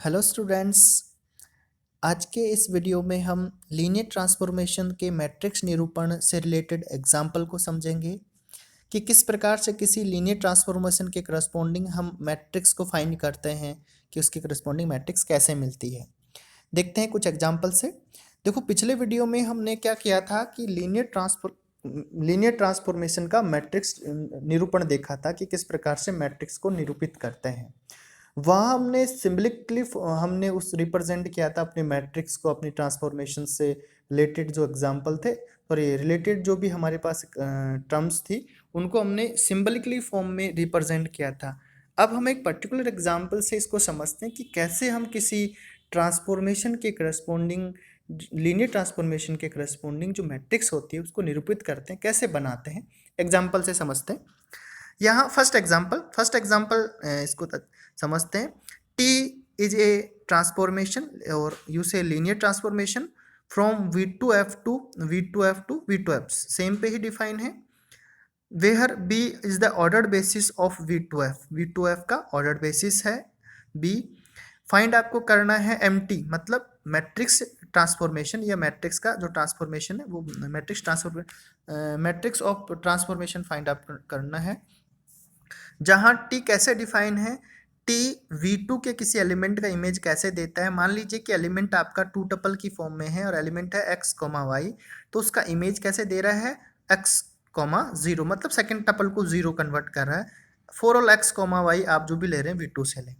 Hello students. आज के इस वीडियो में हम लीनियर ट्रांसफॉर्मेशन के मैट्रिक्स निरूपण से रिलेटेड एग्जाम्पल को समझेंगे कि किस प्रकार से किसी लीनियर ट्रांसफॉर्मेशन के करस्पॉन्डिंग हम मैट्रिक्स को फाइंड करते हैं कि उसकी करस्पॉन्डिंग मैट्रिक्स कैसे मिलती है। देखते हैं कुछ एग्जाम्पल से। देखो, पिछले वीडियो में हमने क्या किया था कि लीनियर ट्रांसफॉर्मेशन का मैट्रिक्स निरूपण देखा था कि किस प्रकार से मैट्रिक्स को निरूपित करते हैं। वहाँ हमने सिम्बलिकली हमने उस रिप्रेजेंट किया था अपने मैट्रिक्स को अपनी ट्रांसफॉर्मेशन से रिलेटेड जो एग्जांपल थे और ये रिलेटेड जो भी हमारे पास टर्म्स थी उनको हमने सिम्बलिकली फॉर्म में रिप्रेजेंट किया था। अब हम एक पर्टिकुलर एग्जांपल से इसको समझते हैं कि कैसे हम किसी ट्रांसफॉर्मेशन के करस्पॉन्डिंग लीनियर ट्रांसफॉर्मेशन के करस्पॉन्डिंग जो मैट्रिक्स होती है उसको निरूपित करते हैं, कैसे बनाते हैं, एग्जाम्पल से समझते हैं। यहाँ फर्स्ट एग्जाम्पल इसको समझते हैं। टी इज ए ट्रांसफॉर्मेशन और यू से linear transformation from V two F to V two F to V two F, same पे ही डिफाइन है। Where B is the order basis of V two F का order basis है B. Find आपको करना है M T, मतलब matrix transformation या मैट्रिक्स का जो ट्रांसफॉर्मेशन है वो मैट्रिक्स ऑफ ट्रांसफॉर्मेशन फाइंड आप करना है। जहाँ टी कैसे डिफाइन है, टी V2 के किसी एलिमेंट का इमेज कैसे देता है। मान लीजिए कि एलिमेंट आपका टू टपल की फॉर्म में है और एलिमेंट है x, y, तो उसका इमेज कैसे दे रहा है x, 0, मतलब सेकंड टपल को 0 कन्वर्ट कर रहा है। फॉर ऑल x, y आप जो भी ले रहे हैं V2 से लें।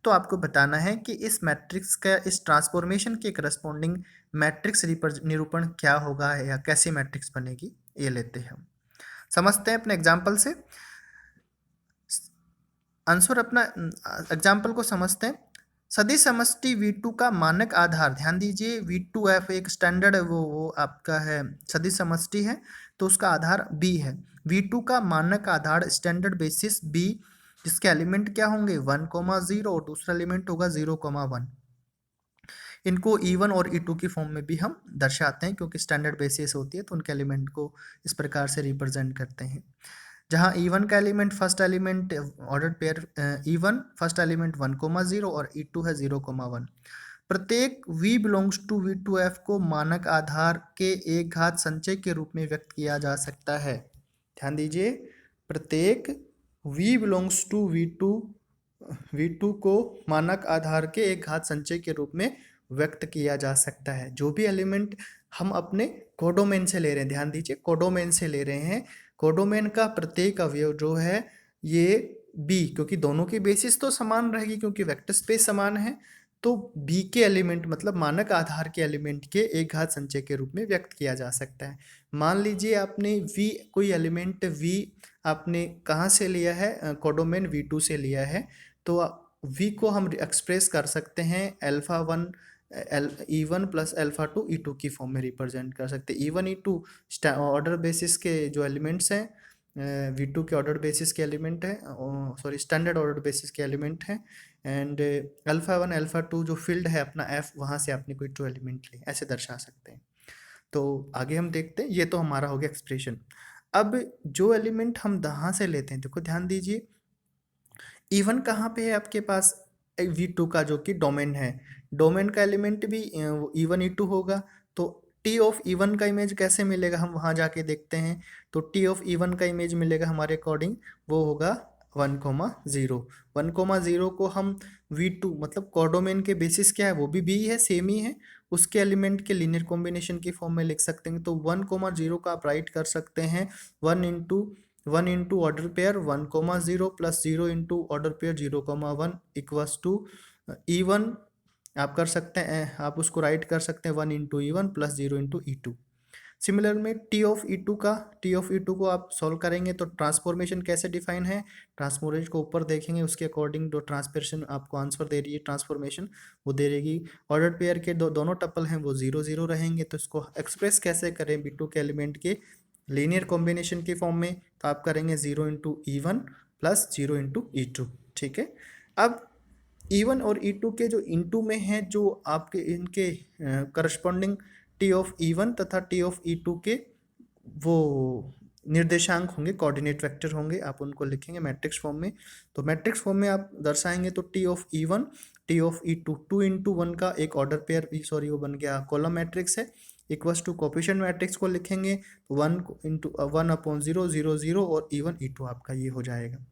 तो आपको बताना है कि इस मैट्रिक्स का इस ट्रांसफॉर्मेशन के करस्पॉन्डिंग मैट्रिक्स निरूपण क्या होगा या कैसी मैट्रिक्स बनेगी, ये लेते हैं हम। समझते हैं अपने एग्जाम्पल से आंसर। अपना एग्जाम्पल को समझते हैं। सदिश समष्टि V2 का मानक आधार, ध्यान दीजिए V2F एक स्टैंडर्ड वो आपका है सदिश समष्टि है, तो उसका आधार B है। V2 का मानक आधार स्टैंडर्ड बेसिस B, जिसके एलिमेंट क्या होंगे 1, 0 और दूसरा एलिमेंट होगा 0, 1। इनको E1 और E2 की फॉर्म में भी हम दर्शाते हैं क्योंकि स्टैंडर्ड बेसिस होती है तो उनके एलिमेंट को इस प्रकार से रिप्रेजेंट करते हैं। जहाँ E1 का element first element order pair E1 first element 1, 0 और E2 है 0, 1। प्रत्येक V बिलोंग्स टू V2F को मानक आधार के एक घात संचय के रूप में व्यक्त किया जा सकता है। ध्यान दीजिए, प्रत्येक V बिलोंग्स टू V2 को मानक आधार के एक घात संचय के रूप में व्यक्त किया जा सकता है। जो भी एलिमेंट हम अपने कोडोमेन से ले रहे हैं, ध्यान दीजिए कोडोमेन से ले रहे हैं, कोडोमेन का प्रत्येक अवयव जो है ये B, क्योंकि दोनों की बेसिस तो समान रहेगी क्योंकि वेक्टर स्पेस समान है, तो B के एलिमेंट मतलब मानक आधार के एलिमेंट के एक घात संचय के रूप में व्यक्त किया जा सकता है। मान लीजिए आपने V कोई एलिमेंट V आपने कहाँ से लिया है, कोडोमेन V2 से लिया है, तो V को हम एक्सप्रेस कर सकते हैं alpha 1 E1 plus alpha 2 E2 की फॉर्म में रिप्रेजेंट कर सकते हैं। E1 E2 ऑर्डर बेसिस के जो एलिमेंट्स हैं, V2 के ऑर्डर बेसिस के एलिमेंट है, सॉरी स्टैंडर्ड ऑर्डर बेसिस के एलिमेंट है, एंड अल्फा 1 अल्फा 2 जो फील्ड है अपना F, वहाँ से आपने कोई ट्रू एलिमेंट ले, ऐसे दर्शा सकते हैं। तो आगे हम देखते हैं, ये तो हमारा हो गया एक्सप्रेशन। अब जो एलिमेंट हम यहाँ से लेते हैं, देखो ध्यान दीजिए E1 कहाँ पे है आपके पास, V2 का जो कि डोमेन है, डोमेन का एलिमेंट भी E1 E2 होगा। तो T ऑफ E1 का इमेज कैसे मिलेगा, हम वहाँ जाके देखते हैं। तो T ऑफ E1 का इमेज मिलेगा हमारे अकॉर्डिंग, वो होगा 1, 0। 1, 0 को हम V2 मतलब कोडोमेन के बेसिस क्या है, वो भी B है, सेम ही है, उसके एलिमेंट के लीनियर कॉम्बिनेशन की फॉर्म में लिख सकते हैं। तो 1, 0 का आप राइट कर सकते हैं 1 into order pair 1, 0 plus 0 into order pair 0, 1 equals to E1। आप कर सकते हैं, आप उसको राइट कर सकते हैं 1 into E1 plus 0 into E2। Similar में टी ऑफ E2 को आप सॉल्व करेंगे तो ट्रांसफॉर्मेशन कैसे डिफाइन है, ट्रांसफॉर्मेशन को ऊपर देखेंगे, उसके अकॉर्डिंग जो ट्रांसफॉर्मेशन आपको आंसर दे रही है ट्रांसफॉर्मेशन, वो दे रहेगी। ऑर्डर पेयर के दोनों टपल हैं वो 0, 0 रहेंगे, तो इसको एक्सप्रेस कैसे करें B2 के एलिमेंट के लीनियर कॉम्बिनेशन की फॉर्म में, तो आप करेंगे 0 into E1 plus 0 into E2। ठीक है, अब E1 और E2 के जो इंटू में है, जो आपके इनके करस्पॉन्डिंग T ऑफ E1 तथा T ऑफ E2 के वो निर्देशांक होंगे, कोऑर्डिनेट वेक्टर होंगे, आप उनको लिखेंगे मैट्रिक्स फॉर्म में। तो मैट्रिक्स फॉर्म में आप दर्शाएंगे तो T of E1 T of E2 2 × 1 का एक ऑर्डर पेयर, सॉरी वो बन गया कॉलम मैट्रिक्स है, इक्वल्स टू कोफिशिएंट मैट्रिक्स को लिखेंगे 1/0 और E1 E2 आपका ये हो जाएगा।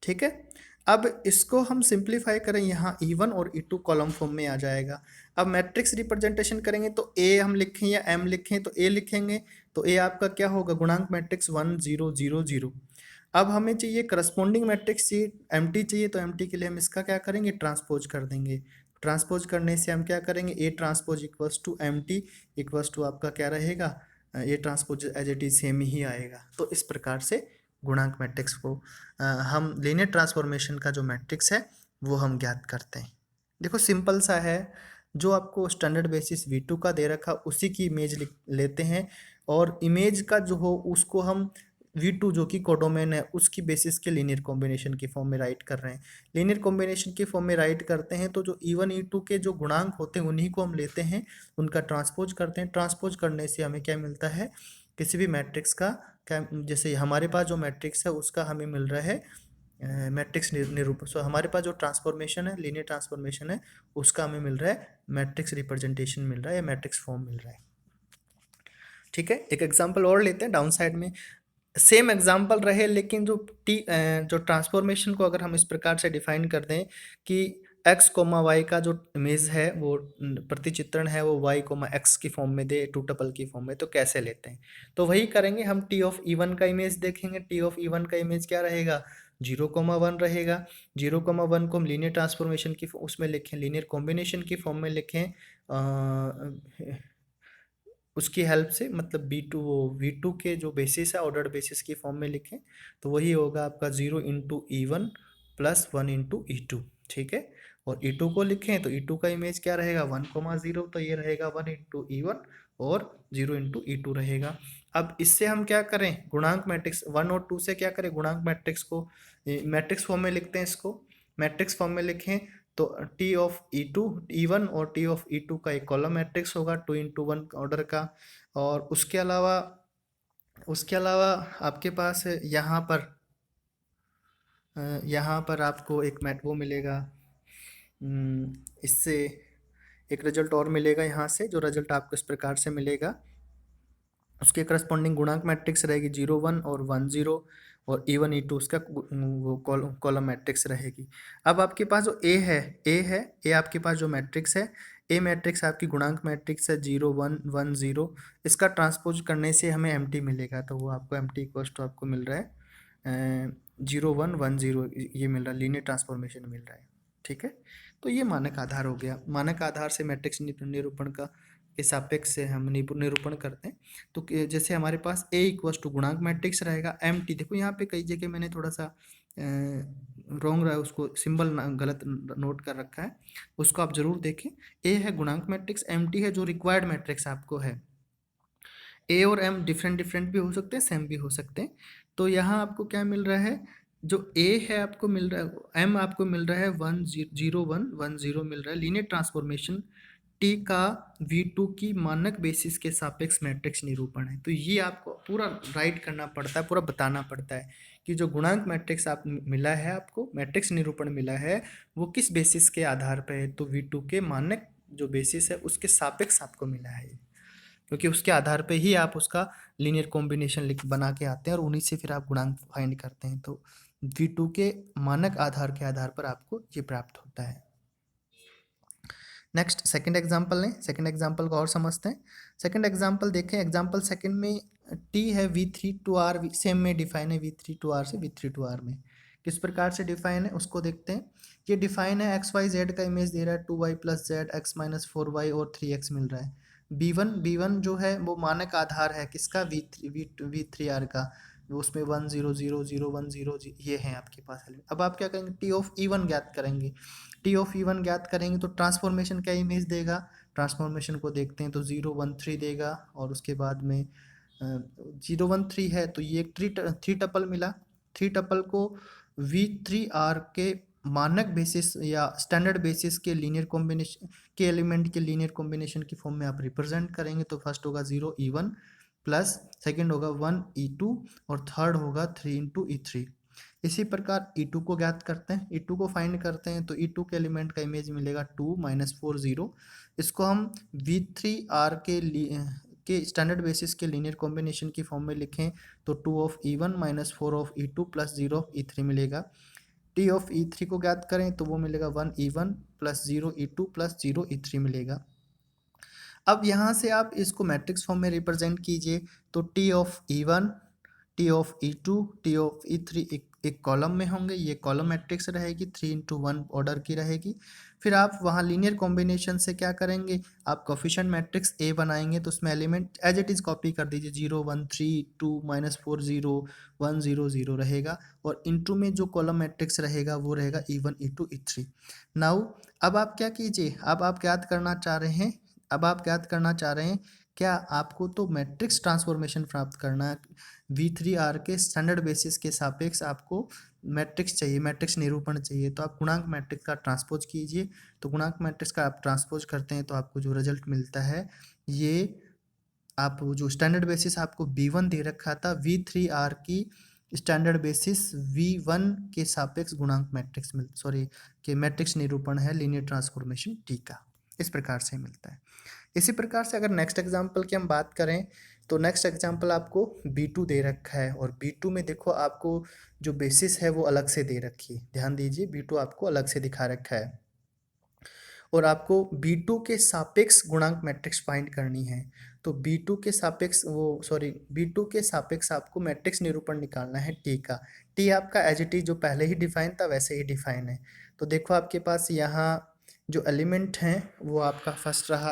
ठीक है, अब इसको हम सिंप्लीफाई करें, यहाँ E1 और E2 कॉलम फॉर्म में आ जाएगा। अब मैट्रिक्स रिप्रेजेंटेशन करेंगे तो A हम लिखें या M लिखें, तो A लिखेंगे तो A आपका क्या होगा, गुणांक मैट्रिक्स 1 0 0 0। अब हमें चाहिए करस्पॉन्डिंग मैट्रिक्स चाहिए, MT चाहिए, तो MT के लिए हम इसका क्या करेंगे, ट्रांसपोज कर देंगे। ट्रांसपोज करने से हम क्या करेंगे, A transpose equals to MT equals to आपका क्या रहेगा, A transpose as it is same ही आएगा। तो इस प्रकार से गुणांक मैट्रिक्स को हम लीनियर ट्रांसफॉर्मेशन का जो मैट्रिक्स है वो हम ज्ञात करते हैं। देखो सिंपल सा है, जो आपको स्टैंडर्ड बेसिस V2 का दे रखा उसी की इमेज लेते हैं, और इमेज का जो हो उसको हम V2 जो कि कोडोमेन है उसकी बेसिस के लीनियर कॉम्बिनेशन की फॉर्म में राइट कर रहे हैं। लीनियर कॉम्बिनेशन की फॉर्म में राइट करते हैं तो जो E1 E2 के जो गुणांक होते हैं उन्हीं को हम लेते हैं, उनका ट्रांसपोज करते हैं। ट्रांसपोज करने से हमें क्या मिलता है, किसी भी मैट्रिक्स का क्या, जैसे हमारे पास जो मैट्रिक्स है उसका हमें मिल रहा है मैट्रिक्स निरूपण। सो हमारे पास जो ट्रांसफॉर्मेशन है, लीनियर ट्रांसफॉर्मेशन है, उसका हमें मिल रहा है मैट्रिक्स रिप्रेजेंटेशन मिल रहा है, या मैट्रिक्स फॉर्म मिल रहा है। ठीक है, एक एग्जांपल और लेते हैं डाउन साइड में, सेम एग्जांपल रहे लेकिन जो ट्रांसफॉर्मेशन को अगर हम इस प्रकार से डिफाइन कर दें कि x, y का जो इमेज है वो प्रतिचित्रण है वो y, x की फॉर्म में दे, टू टपल की फॉर्म में, तो कैसे लेते हैं, तो वही करेंगे हम। t ऑफ E1 का इमेज देखेंगे, t ऑफ E1 का इमेज क्या रहेगा, 0, 1 रहेगा। 0, 1 को हम लीनियर ट्रांसफॉर्मेशन की उसमें लिखें, लीनियर कॉम्बिनेशन की फॉर्म में लिखें, उसकी हेल्प से, मतलब V2 के जो बेसिस है ऑर्डर्ड बेसिस की फॉर्म में लिखें, तो वही होगा आपका 0 × E1 + 1 × E2। ठीक है, और E2 को लिखें तो E2 का इमेज क्या रहेगा, 1, 0, तो ये रहेगा 1 × E1 और 0 × E2 रहेगा। अब इससे हम क्या करें, गुणांक मैट्रिक्स 1 और 2 से क्या करें, गुणांक मैट्रिक्स को मैट्रिक्स फॉर्म में लिखते हैं। इसको मैट्रिक्स फॉर्म में लिखें तो T ऑफ E1 और T ऑफ E2 का एक कॉलम मैट्रिक्स होगा 2 × 1 ऑर्डर का। और उसके अलावा आपके पास यहाँ पर आपको एक वो मिलेगा, इससे एक रिजल्ट और मिलेगा यहाँ से, जो रिजल्ट आपको इस प्रकार से मिलेगा, उसके करस्पॉन्डिंग गुणांक मैट्रिक्स रहेगी 0 1 और 1 0, और E1 E2 उसका वो कॉलम मैट्रिक्स रहेगी। अब आपके पास जो ए आपके पास जो मैट्रिक्स है, ए मैट्रिक्स आपकी गुणांक मैट्रिक्स है 0 1 1 0, इसका ट्रांसपोज करने से हमें MT मिलेगा, तो वो आपको MT इक्वल्स टू आपको मिल रहा है 0 1 1 0, ये मिल रहा है, लीनियर ट्रांसफॉर्मेशन मिल रहा है। ठीक है, तो ये मानक आधार हो गया। मानक आधार से मैट्रिक्स निरूपण का के सापेक्ष से हम निरूपण करते हैं। तो जैसे हमारे पास A इक्वल्स टू गुणांक मैट्रिक्स रहेगा, MT देखो यहाँ पे कई जगह मैंने थोड़ा सा रॉन्ग रहा है, उसको सिंबल गलत नोट कर रखा है, उसको आप जरूर देखें। A है गुणांक मैट्रिक्स, MT है जो रिक्वायर्ड मैट्रिक्स आपको है। A और M डिफरेंट भी हो सकते हैं, सेम भी हो सकते हैं। तो यहाँ आपको क्या मिल रहा है, जो A है आपको मिल रहा है, M आपको मिल रहा है 1 0 1 1 0 मिल रहा है। लीनियर ट्रांसफॉर्मेशन T का V2 की मानक बेसिस के सापेक्ष मैट्रिक्स निरूपण है। तो ये आपको पूरा राइट करना पड़ता है, पूरा बताना पड़ता है कि जो गुणांक मैट्रिक्स आप मिला है, आपको मैट्रिक्स निरूपण मिला है, वो किस बेसिस के आधार पर है, तो V2 के मानक जो बेसिस है उसके सापेक्ष आपको मिला है, क्योंकि उसके आधार पे ही आप उसका लीनियर कॉम्बिनेशन बना के आते हैं और उन्हीं से फिर आप गुणांक फाइंड करते हैं। तो V2 के मानक आधार के आधार पर आपको ये प्राप्त होता है। नेक्स्ट सेकंड एग्जांपल लें, सेकंड एग्जांपल को और समझते हैं। सेकंड एग्जांपल देखें, एग्जांपल सेकंड में T है V3 to R, सेम में डिफाइन है V3 to R से V3 to R में किस प्रकार से डिफाइन है उसको देखते हैं। ये डिफाइन है XYZ का इमेज दे रहा है 2y + z x - 4y और 3x मिल रहा है। B1 जो है वो मानक आधार है किसका, V3R का, उसमें 1 0 0 0 1 0 ये है आपके पास। अब आप क्या करेंगे, T ऑफ E1 ज्ञात करेंगे। T ऑफ E1 ज्ञात करेंगे तो ट्रांसफॉर्मेशन क्या इमेज देगा, ट्रांसफॉर्मेशन को देखते हैं तो 0 1 3 देगा, और उसके बाद में 0 1 3 है तो ये एक थ्री टपल मिला। थ्री टपल को V3R के मानक बेसिस या स्टैंडर्ड बेसिस के लीनियर कॉम्बिनेशन के एलिमेंट के लीनियर कॉम्बिनेशन की फॉर्म में आप रिप्रेजेंट करेंगे, तो फर्स्ट होगा 0 E1 प्लस सेकेंड होगा 1 E2 और थर्ड होगा 3 × E3। इसी प्रकार E2 को ज्ञात करते हैं, E2 को फाइंड करते हैं तो E2 के एलिमेंट का इमेज मिलेगा 2 -4 0। इसको हम V3R के स्टैंडर्ड बेसिस के लीनियर कॉम्बिनेशन की फॉर्म में लिखें तो 2 of E1 - 4 of E2 plus 0 of E3 मिलेगा। T ऑफ E3 को ज्ञात करें तो वो मिलेगा 1 E1 plus 0 E2 plus 0 E3 मिलेगा। अब यहाँ से आप इसको मैट्रिक्स फॉर्म में रिप्रेजेंट कीजिए तो T of E1, T of E2, T of E3 एक कॉलम में होंगे, ये कॉलम मैट्रिक्स रहेगी, 3 × 1 ऑर्डर की रहेगी। फिर आप वहाँ लीनियर कॉम्बिनेशन से क्या करेंगे, आप कोफिशिएंट मैट्रिक्स A बनाएंगे तो उसमें element as it is copy कर दीजिए, 0 1 3 2 -4 0 1 0 0 रहेगा और इनटू में जो कॉलम मैट्रिक्स रहेगा वो रहेगा E1 E2 E3। नाउ अब आप क्या कीजिए, अब आप ज्ञात करना चाह रहे हैं, अब आप ज्ञात करना चाह रहे हैं क्या आपको तो मैट्रिक्स ट्रांसफॉर्मेशन प्राप्त करना है। V3R के स्टैंडर्ड बेसिस के सापेक्ष आपको मैट्रिक्स चाहिए, मैट्रिक्स निरूपण चाहिए, तो आप गुणांक मैट्रिक्स का ट्रांसपोज कीजिए। तो गुणांक मैट्रिक्स का आप ट्रांसपोज करते हैं तो आपको जो रिजल्ट मिलता है ये आप वो जो स्टैंडर्ड बेसिस आपको V1 दे रखा था, V3R की स्टैंडर्ड बेसिस V1 के सापेक्ष गुणांक मैट्रिक्स के मैट्रिक्स निरूपण है लीनियर ट्रांसफॉर्मेशन T का, इस प्रकार से मिलता है। इसी प्रकार से अगर नेक्स्ट एग्जाम्पल की हम बात करें तो नेक्स्ट एग्जाम्पल आपको B2 दे रखा है और B2 में देखो आपको जो बेसिस है वो अलग से दे रखी है, ध्यान दीजिए B2 आपको अलग से दिखा रखा है और आपको B2 के सापेक्ष गुणांक मैट्रिक्स फाइंड करनी है। तो B2 के सापेक्ष B2 के सापेक्ष आपको मैट्रिक्स निरूपण निकालना है T का। T आपका एज इट इज जो पहले ही डिफाइन था वैसे ही डिफाइन है। तो देखो आपके पास यहाँ जो एलिमेंट हैं वो आपका फर्स्ट रहा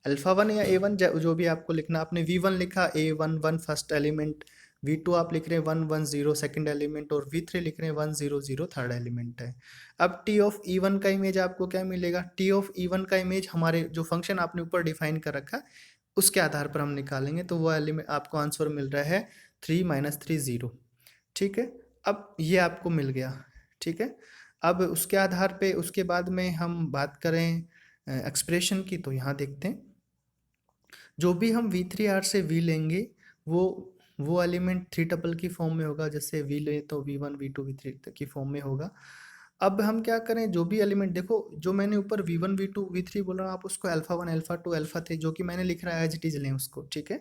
अल्फा 1 या A1, जो भी आपको लिखना, आपने V1 लिखा, A1 1 फर्स्ट एलिमेंट, V2 आप लिख रहे हैं 1 1 0 सेकेंड एलिमेंट और V3 लिख रहे हैं 1 0 0 थर्ड एलिमेंट है। अब T ऑफ E1 का इमेज आपको क्या मिलेगा, T ऑफ E1 का इमेज हमारे जो फंक्शन आपने ऊपर डिफाइन कर रखा उसके आधार पर हम निकालेंगे तो वो एलिमेंट आपको आंसर मिल रहा है 3 -3 0। ठीक है, अब ये आपको मिल गया। ठीक है, अब उसके आधार पे उसके बाद में हम बात करें एक्सप्रेशन की तो यहाँ देखते हैं जो भी हम V3R से V लेंगे वो एलिमेंट 3 टपल की फॉर्म में होगा, जैसे V ले तो V1 V2 V3 की फॉर्म में होगा। अब हम क्या करें, जो भी एलिमेंट देखो जो मैंने ऊपर V1 V2 V3 बोला आप उसको अल्फा 1 अल्फा 2 अल्फा 3 जो कि मैंने लिख रहा है एज इट इज लें उसको। ठीक है,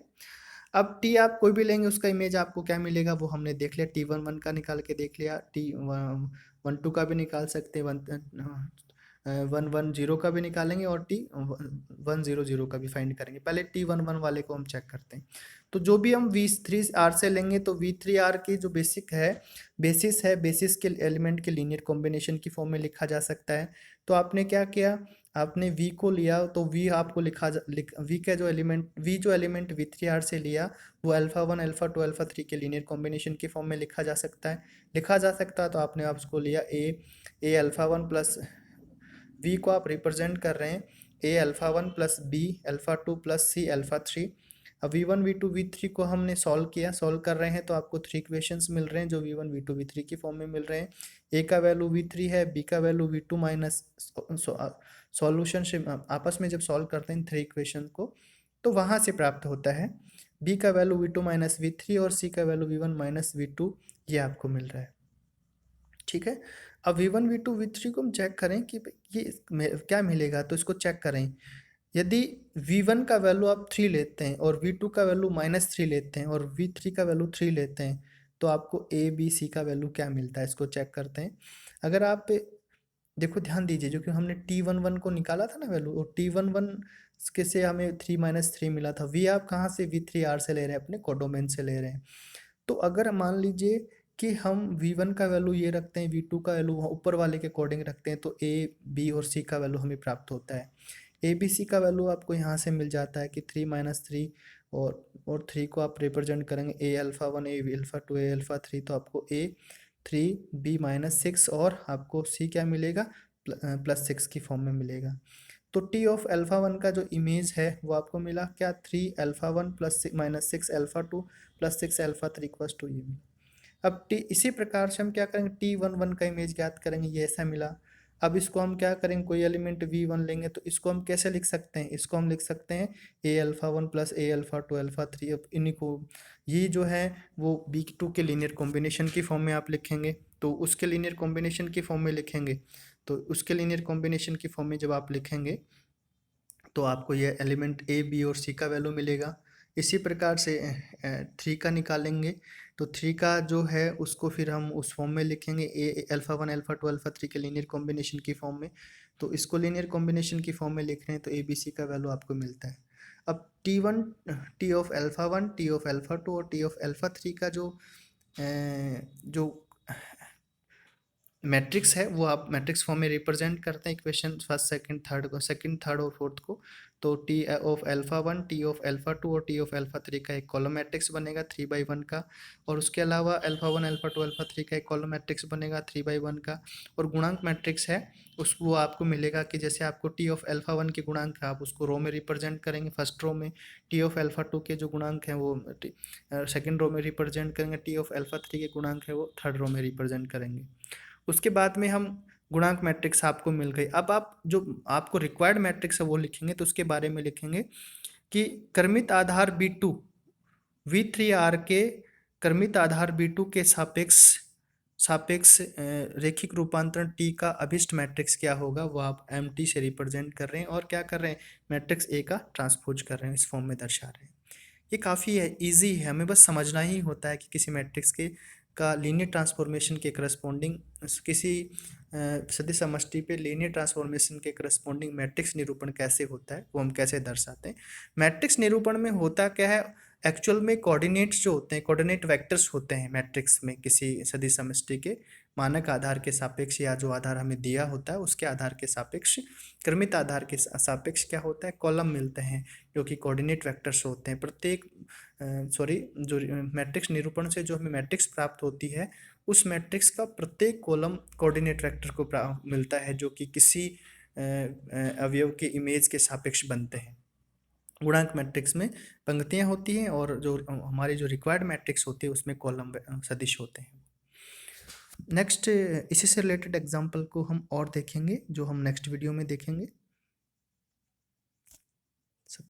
अब T आप कोई भी लेंगे उसका इमेज आपको क्या मिलेगा वो हमने देख लिया, T11 का निकाल के देख लिया, T12 का भी निकाल सकते हैं, 1 1 0 का भी निकालेंगे और T1 0 0 का भी फाइंड करेंगे। पहले T11 वाले को हम चेक करते हैं। तो जो भी हम V3R से लेंगे तो V3R की जो बेसिस है बेसिस के एलिमेंट के लीनियर कॉम्बिनेशन की फॉर्म में लिखा जा सकता है। तो आपने क्या किया, आपने V को लिया तो V आपको V का जो एलिमेंट V3R से लिया वो अल्फा 1 अल्फा 2 अल्फा 3 के लीनियर कॉम्बिनेशन की फॉर्म में लिखा जा सकता है। तो आपने आप उसको लिया A अल्फा 1 प्लस V को आप रिप्रेजेंट कर रहे हैं A alpha 1 plus B alpha 2 plus C alpha 3। अब V1 V2 V3 को हमने सॉल्व कर रहे हैं तो आपको 3 इक्वेशंस मिल रहे हैं जो V1 V2 V3 की फॉर्म में मिल रहे हैं। A का वैल्यू V3 है, B का वैल्यू V2 माइनस सॉल्यूशन से आपस में जब सॉल्व करते हैं 3 इक्वेशन को तो वहाँ से प्राप्त होता है B का वैल्यू V2 माइनस V3 और C का वैल्यू V1 माइनस V2 ये आपको मिल रहा है। ठीक है, अब V1 V2 V3 को हम चेक करें कि ये क्या मिलेगा, तो इसको चेक करें। यदि V1 का वैल्यू आप 3 लेते हैं और V2 का वैल्यू -3 लेते हैं और V3 का वैल्यू 3 लेते हैं तो आपको A B C का वैल्यू क्या मिलता है, इसको चेक करते हैं। अगर आप देखो ध्यान दीजिए जो कि हमने T11 को निकाला था ना वैल्यू, और T11 के से हमें 3 -3 मिला था। V आप कहाँ से V3R से ले रहे हैं, अपने कोडोमेन से ले रहे हैं। तो अगर मान लीजिए कि हम V1 का वैल्यू ये रखते हैं, V2 का वैल्यू ऊपर वाले के अकॉर्डिंग रखते हैं तो A B और C का वैल्यू हमें प्राप्त होता है। A B C का वैल्यू आपको यहाँ से मिल जाता है कि 3 -3 और 3 को आप रिप्रेजेंट करेंगे A alpha 1 A alpha 2 A alpha 3 तो आपको A 3 B -6 और आपको C क्या मिलेगा +6 की फॉर्म में मिलेगा। तो T ऑफ अल्फा 1 का जो इमेज है वो आपको मिला क्या, 3 alpha 1 -6 alpha 2 +6 alpha 3 equals to ये। अब T इसी प्रकार से हम क्या करेंगे T11 का इमेज ज्ञात करेंगे, ये ऐसा मिला। अब इसको हम क्या करेंगे, कोई एलिमेंट V1 लेंगे तो इसको हम कैसे लिख सकते हैं, इसको हम लिख सकते हैं A alpha 1 plus A alpha 2 alpha 3। अब इन्हीं को, ये जो है वो B2 के लीनियर कॉम्बिनेशन की फॉर्म में आप लिखेंगे, तो उसके लीनियर कॉम्बिनेशन की फॉर्म में लिखेंगे, तो उसके लीनियर कॉम्बिनेशन की फॉर्म में जब आप लिखेंगे तो आपको ये एलिमेंट ए बी और सी का वैल्यू मिलेगा। इसी प्रकार से 3 का निकालेंगे तो 3 का जो है उसको फिर हम उस फॉर्म में लिखेंगे, ए अल्फा 1 अल्फा 2 अल्फा 3 के लीनियर कॉम्बिनेशन की फॉर्म में। तो इसको लीनियर कॉम्बिनेशन की फॉर्म में लिख रहे हैं तो ए बी सी का वैल्यू आपको मिलता है। अब T1 T of alpha 1 T of alpha 2 और टी ऑफ अल्फा 3 का जो मैट्रिक्स है वो आप मैट्रिक्स फॉर्म में रिप्रेजेंट करते हैं इक्वेशन फर्स्ट सेकंड थर्ड को, सेकंड थर्ड और फोर्थ को। तो T of alpha 1 T of alpha 2 और टी ऑफ अल्फा 3 का एक कॉलम मैट्रिक्स बनेगा 3/1 का, और उसके अलावा अल्फा 1 अल्फा 2 अल्फा 3 का एक कॉलम मैट्रिक्स बनेगा 3/1 का। और गुणांक मैट्रिक्स है उस वो आपको मिलेगा कि जैसे आपको टी ऑफ अल्फा 1 के गुणांक है आप उसको रो में रिप्रेजेंट करेंगे फर्स्ट रो में, टी ऑफ अल्फा 2 के जो गुणांक हैं वो सेकंड रो में रिप्रेजेंट करेंगे, टी ऑफ अल्फा 3 के गुणांक है वो थर्ड रो में रिप्रेजेंट करेंगे। उसके बाद में हम गुणांक मैट्रिक्स आपको मिल गई। अब आप जो आपको रिक्वायर्ड मैट्रिक्स है वो लिखेंगे तो उसके बारे में लिखेंगे कि क्रमित आधार B2 V3R के क्रमित आधार B2 के सापेक्ष सापेक्ष रेखिक रूपांतरण T का अभिष्ट मैट्रिक्स क्या होगा, वो आप MT से रिप्रेजेंट कर रहे हैं और क्या कर रहे हैं, मैट्रिक्स A का ट्रांसपोज कर रहे हैं, इस फॉर्म में दर्शा रहे हैं। ये काफ़ी है, ईजी है, हमें बस समझना ही होता है कि किसी मैट्रिक्स के का लीनियर ट्रांसफॉर्मेशन के करस्पॉन्डिंग किसी सदिश समष्टि पे लीनियर ट्रांसफॉर्मेशन के करस्पॉन्डिंग मैट्रिक्स निरूपण कैसे होता है, वो हम कैसे दर्शाते हैं। मैट्रिक्स निरूपण में होता क्या है, एक्चुअल में कोऑर्डिनेट्स जो होते हैं, कोऑर्डिनेट वेक्टर्स होते हैं मैट्रिक्स में किसी सदिश समष्टि के मानक आधार के सापेक्ष या जो आधार हमें दिया होता है उसके आधार के सापेक्ष, क्रमित आधार के सापेक्ष क्या होता है, कॉलम मिलते हैं जो कि कोऑर्डिनेट वेक्टर्स होते हैं। प्रत्येक जो मैट्रिक्स निरूपण से जो हमें मैट्रिक्स प्राप्त होती है उस मैट्रिक्स का प्रत्येक कॉलम कोऑर्डिनेट वेक्टर को मिलता है जो कि किसी अवयव के इमेज के सापेक्ष बनते हैं। गुणांक मैट्रिक्स में पंक्तियां होती हैं और जो हमारी जो रिक्वायर्ड मैट्रिक्स होती है उसमें कॉलम सदिश होते हैं। नेक्स्ट इसी से रिलेटेड एग्जांपल को हम और देखेंगे जो हम नेक्स्ट वीडियो में देखेंगे।